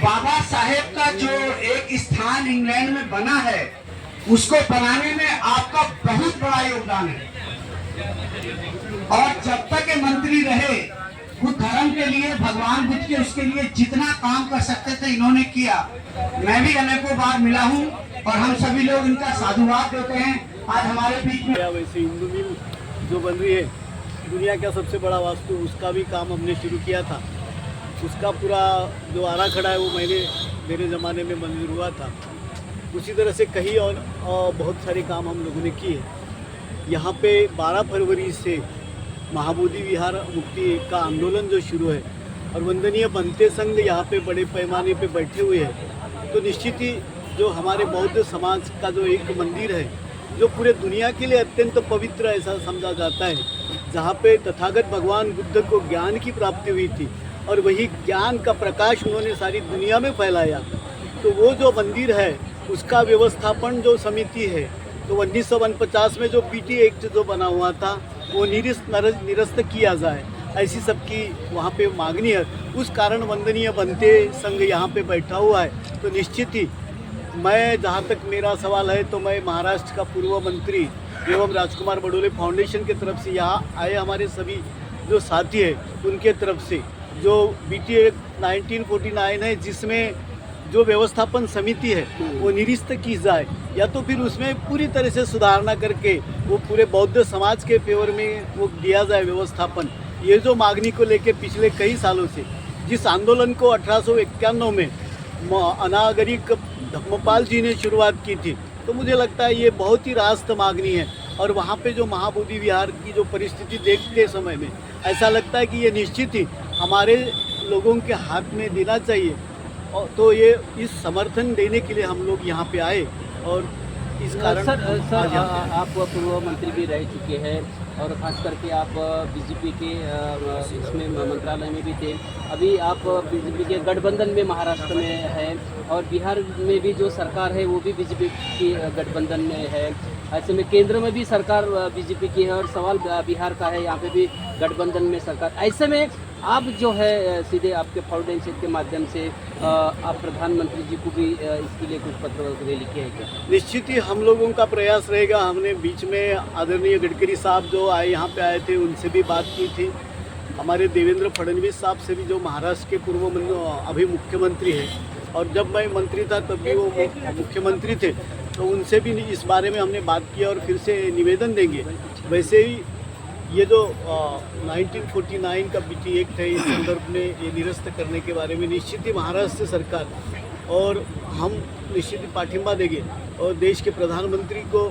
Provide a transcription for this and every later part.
बाबा साहेब का जो एक स्थान इंग्लैंड में बना है, उसको बनाने में आपका बहुत बड़ा योगदान है। और जब तक ये मंत्री रहे, बुद्ध धर्म के लिए, भगवान बुद्ध के उसके लिए जितना काम कर सकते थे इन्होंने किया। मैं भी अनेकों बार मिला हूँ और हम सभी लोग इनका साधुवाद देते हैं। आज हमारे बीच में वैसे हिंदू मिल जो बन रही है, दुनिया का सबसे बड़ा वास्तु, उसका भी काम हमने शुरू किया था। उसका पूरा जो आराखड़ा है वो मेरे ज़माने में मंजूर हुआ था। उसी तरह से कई और बहुत सारे काम हम लोगों ने किए। यहाँ पे 12 फरवरी से महाबोधि विहार मुक्ति का आंदोलन जो शुरू है और वंदनीय बनते संघ यहाँ पे बड़े पैमाने पे बैठे हुए हैं, तो निश्चित ही जो हमारे बौद्ध समाज का जो एक मंदिर है, जो पूरे दुनिया के लिए अत्यंत पवित्र ऐसा समझा जाता है, जहाँ पे तथागत भगवान बुद्ध को ज्ञान की प्राप्ति हुई थी और वही ज्ञान का प्रकाश उन्होंने सारी दुनिया में फैलाया। तो वो जो मंदिर है उसका व्यवस्थापन जो समिति है, तो 1949 में जो पीटी एक्ट जो बना हुआ था वो निरस्त किया जाए, ऐसी सबकी वहाँ पे मांगनी है। उस कारण वंदनीय बनते संघ यहाँ पे बैठा हुआ है। तो निश्चित ही मैं, जहाँ तक मेरा सवाल है, तो मैं महाराष्ट्र का पूर्व मंत्री एवं राजकुमार बडोले फाउंडेशन की तरफ से यहाँ आए हमारे सभी जो साथी हैं उनके तरफ से जो बीटी एक्ट 1949 है, जिसमें जो व्यवस्थापन समिति है वो निरस्त की जाए, या तो फिर उसमें पूरी तरह से सुधारना करके वो पूरे बौद्ध समाज के फेवर में वो दिया जाए व्यवस्थापन। ये जो मांगनी को लेके पिछले कई सालों से जिस आंदोलन को 1891 में अनागरिक धम्मपाल जी ने शुरुआत की थी, तो मुझे लगता है ये बहुत ही रास्त मांगनी है। और वहाँ पे जो महाबोधि विहार की जो परिस्थिति देखते समय में ऐसा लगता है कि ये निश्चित ही हमारे लोगों के हाथ में देना चाहिए। और तो ये इस समर्थन देने के लिए हम लोग यहाँ पे आए और इस कारण सर आप पूर्व मंत्री भी रह चुके हैं और ख़ास करके आप बीजेपी के इसमें मंत्रालय में भी थे। अभी आप बीजेपी के गठबंधन में महाराष्ट्र में है और बिहार में भी जो सरकार है वो भी बीजेपी की गठबंधन में है। ऐसे में केंद्र में भी सरकार बीजेपी की है और सवाल बिहार का है, यहाँ पे भी गठबंधन में सरकार। ऐसे में आप जो है सीधे आपके फाउंडेशन के माध्यम से आप प्रधानमंत्री जी को भी इसके लिए कुछ पत्र वगैरह लिखे हैं क्या? निश्चित ही हम लोगों का प्रयास रहेगा। हमने बीच में आदरणीय गडकरी साहब जो यहाँ पे आए थे उनसे भी बात की थी। हमारे देवेंद्र फडणवीस साहब से भी, जो महाराष्ट्र के पूर्व अभी मुख्यमंत्री हैं, और जब मैं मंत्री था तब भी वो मुख्यमंत्री थे, तो उनसे भी इस बारे में हमने बात किया और फिर से निवेदन देंगे। वैसे ही ये जो 1949 का बीटी एक्ट है, इस संदर्भ में ये निरस्त करने के बारे में निश्चित ही महाराष्ट्र सरकार और हम निश्चित ही पाठिंबा देंगे और देश के प्रधानमंत्री को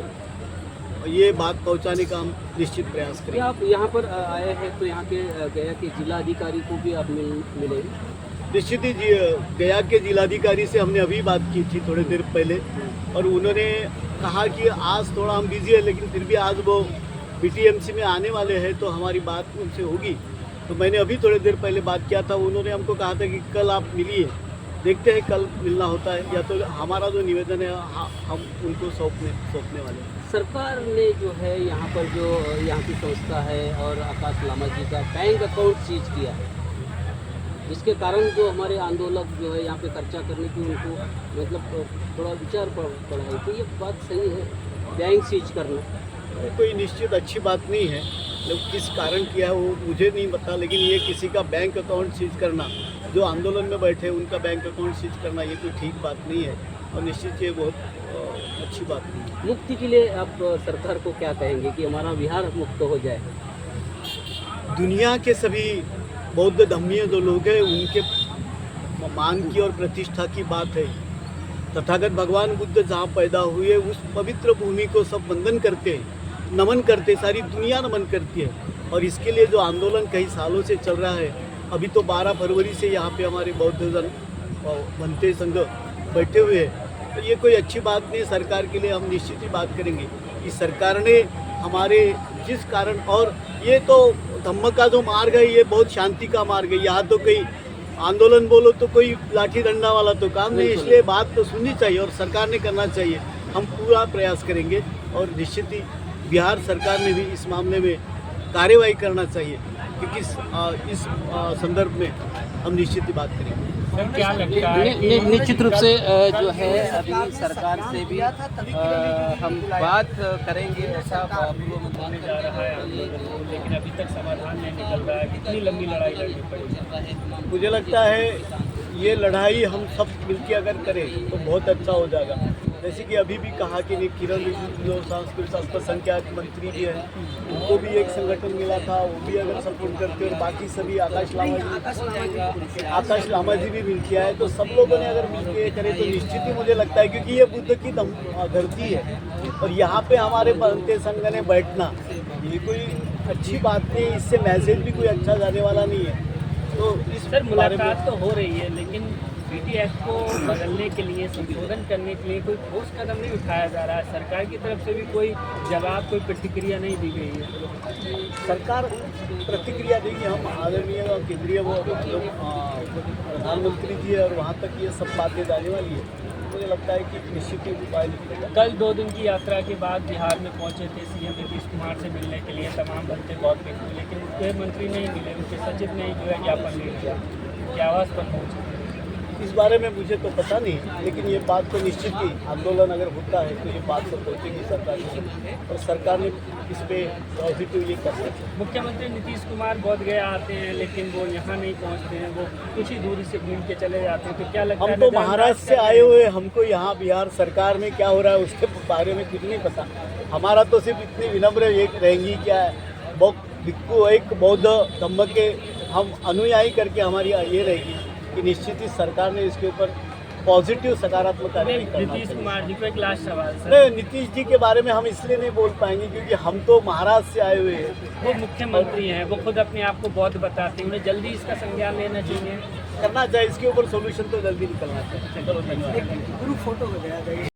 ये बात पहुंचाने का हम निश्चित प्रयास करेंगे। आप यहाँ पर आए हैं तो यहाँ के गया के जिलाधिकारी को भी आप मिले? निश्चित ही गया के जिलाधिकारी से हमने अभी बात की थी थोड़ी देर पहले, और उन्होंने कहा कि आज थोड़ा हम बिजी है, लेकिन फिर भी आज वो बीटीएमसी में आने वाले हैं तो हमारी बात उनसे होगी। तो मैंने अभी थोड़ी देर पहले बात किया था, उन्होंने हमको कहा था कि कल आप मिलिए, देखते हैं कल मिलना होता है या तो हमारा जो निवेदन है हम उनको सौंपने वाले हैं। सरकार ने जो है यहाँ पर जो यहाँ की संस्था है और आकाश लामा जी का बैंक अकाउंट सीज किया है, जिसके कारण जो हमारे आंदोलक जो है यहाँ पे खर्चा करने की उनको मतलब थोड़ा विचार पड़ा है। तो ये बात सही है बैंक सीज करना? कोई निश्चित अच्छी बात नहीं है, लोग किस कारण किया है वो मुझे नहीं पता, लेकिन ये किसी का बैंक अकाउंट सीज करना, जो आंदोलन में बैठे उनका बैंक अकाउंट सीज करना, ये कोई ठीक बात नहीं है और निश्चित ये बहुत अच्छी बात नहीं है। मुक्ति के लिए आप सरकार को क्या कहेंगे कि हमारा बिहार मुक्त हो जाए? दुनिया के सभी बौद्ध धर्मीय जो लोग हैं उनके मान की और प्रतिष्ठा की बात है। तथागत भगवान बुद्ध जहाँ पैदा हुए उस पवित्र भूमि को सब वंदन करते हैं, नमन करते, सारी दुनिया नमन करती है। और इसके लिए जो आंदोलन कई सालों से चल रहा है, अभी तो 12 फरवरी से यहाँ पे हमारे बौद्ध जन बनते संघ बैठे हुए हैं, तो ये कोई अच्छी बात नहीं। सरकार के लिए हम निश्चित ही बात करेंगे कि सरकार ने हमारे जिस कारण, और ये तो धम्म का जो मार्ग है ये बहुत शांति का मार्ग है, यहाँ तो कोई आंदोलन बोलो तो कोई लाठी डंडा वाला तो काम नहीं, इसलिए बात तो सुननी चाहिए और सरकार ने करना चाहिए। हम पूरा प्रयास करेंगे और निश्चित ही बिहार सरकार ने भी इस मामले में कार्यवाही करना चाहिए, क्योंकि इस संदर्भ में हम निश्चित ही बात करेंगे। सर क्या लगता है निश्चित रूप से जो है अभी सरकार से भी हम बात करेंगे, ऐसा पूर्व मंत्री जा रहा है आंदोलन को, लेकिन अभी तक समाधान नहीं निकल रहा है। कितनी लंबी लड़ाई लड़नी पड़ेगी? मुझे लगता है ये लड़ाई हम सब मिलकर अगर करें तो बहुत अच्छा हो जाएगा। जैसे कि अभी भी कहा कि किरण रिजिजू जो सांस्कृतिक अल्पसंख्यक मंत्री भी है, उनको भी एक संगठन मिला था, वो भी अगर सपोर्ट करते और बाकी सभी आकाश लामा जी भी मिलके आए, तो सब लोगों ने अगर मिलके करे तो निश्चित ही मुझे लगता है, क्योंकि ये बुद्ध की धरती है और यहाँ पे हमारे पंथी संघ ने बैठना ये कोई अच्छी बात नहीं, इससे मैसेज भी कोई अच्छा जाने वाला नहीं है। तो इस सर मुलाकात तो हो रही है, लेकिन बीटी एक्ट को बदलने के लिए, संशोधन करने के लिए कोई ठोस कदम नहीं उठाया जा रहा है। सरकार की तरफ से भी कोई जवाब, कोई प्रतिक्रिया नहीं दी गई है। सरकार प्रतिक्रिया देगी, हम आदरणीय केंद्रीय वो प्रधानमंत्री जी है और वहाँ तक ये सब बातें जाने वाली है। मुझे लगता है कि निश्चित ही उपाय निकलेगा। कल 2 दिन की यात्रा के बाद बिहार में पहुंचे थे सीएम नीतीश कुमार से मिलने के लिए, तमाम बनते बहुत मिले, लेकिन गृह मंत्री नहीं मिले, उनके सचिव ने जो है ज्ञापन नहीं दिया कि आवास पर पहुँचे। इस बारे में मुझे तो पता नहीं, लेकिन ये बात तो निश्चित ही आंदोलन अगर होता है तो ये बात तो पहुँचेगी सरकार की, और सरकार ने इस पे पॉजिटिव ये कर सकती है। मुख्यमंत्री नीतीश कुमार बोध गया आते हैं, लेकिन वो यहाँ नहीं पहुँचते हैं, वो कुछ ही दूरी से घूम के चले जाते हैं। तो क्या लगता है, हम तो महाराष्ट्र से आए हुए, हमको यहाँ बिहार सरकार में क्या हो रहा है उसके बारे में कुछ नहीं पता। हमारा तो सिर्फ इतनी विनम्र एक रहेंगी, क्या है भिक्खु एक बौद्ध धम्म के हम अनुयायी करके हमारी ये रहेगी कि निश्चित ही सरकार ने इसके ऊपर पॉजिटिव सकारात्मक कार्य करना नीतीश चाहिए। कुमार जी को एक लास्ट सवाल सर, नहीं, नीतीश जी के बारे में हम इसलिए नहीं बोल पाएंगे क्योंकि हम तो महाराष्ट्र से आए हुए हैं। वो मुख्यमंत्री हैं, वो खुद अपने आप को बौद्ध बताते हैं, उन्हें जल्दी इसका संज्ञान लेना चाहिए। करना चाहिए, इसके ऊपर सोल्यूशन तो जल्दी निकलना चाहिए। चलो धन्यवाद। ग्रुप फोटो हो गया।